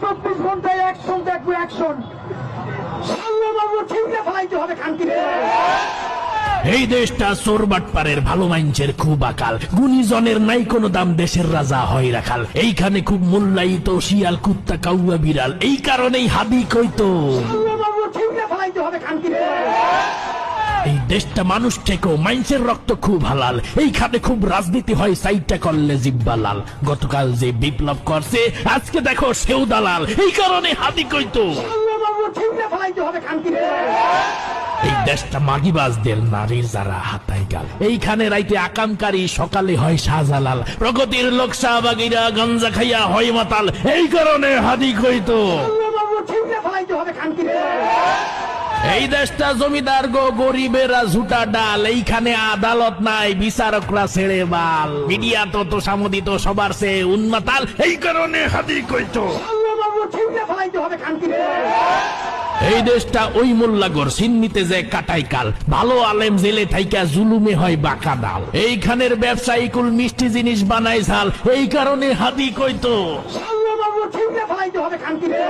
24 ঘন্টায় অ্যাকশন দেখবো, অ্যাকশন। বাবু ঠিকরে ফেলাইতে হবে খানকিরে। এই দেশটা চোর বাটপারের ভালো মাইনছের খুব আকাল, গুণীজনের নাই কোনো দাম, দেশের রাজা হয় রাখাল। এইখানে খুব মূল্যায়িত শিয়াল কুত্তা কাউয়া বিড়াল, এই কারণেই হাদি কইতো বাবু ঠিকরে ফেলাইতে হবে খানকিরে। এই দেশটা মানুষ ঠেকো, মাইনসের রক্ত খুব হালাল, এইখানে খুব রাজনীতি হয়, সাইডটা করলে জিব্বা লাল। গতকাল যে বিপ্লব করছে আজকে দেখো সেও দালাল, এই কারণে হাদি কইতো বাবু ঠিকরে ফেলাইতে হবে খানকিরে। এই দেশটা মাগিবাজদের, নারীর যারা হাতাই গাল, এইখানে রাইতে আকামকারী, সকালে হয় শাহজালাল। প্রগতির লোক শাহবাগীরা গাঞ্জা খাইয়া হয় মাতাল, এই কারণে হাদি কইতো বাবু ঠিকরে ফেলাইতে হবে খানকিরে। এই দেশটা জমিদার গো, গরিবেরা ঝুটা ডাল, এইখানে আদালত নাই, বিচারকরা ছেড়ে বাল। মিডিয়া তো সামুদিত সবার সে উন্মাতাল, এই কারণে হাদি কইতো বাবু ঠিকরে ফেলাইতে হবে খানকিরে। এই দেশটা ওই মোল্লাগর, সিন্নিতে যে কাটাই কাল, ভালো আলেম জেলে থাইকা জুলুমে হয় বাঁকা ডাল। এইখানের ব্যবসায়ী কুল মিষ্টি জিনিস বানায় ঝাল, এই কারণে হাদি কইতো বাবু ঠিকরে ফেলাইতে হবে খানকিরে।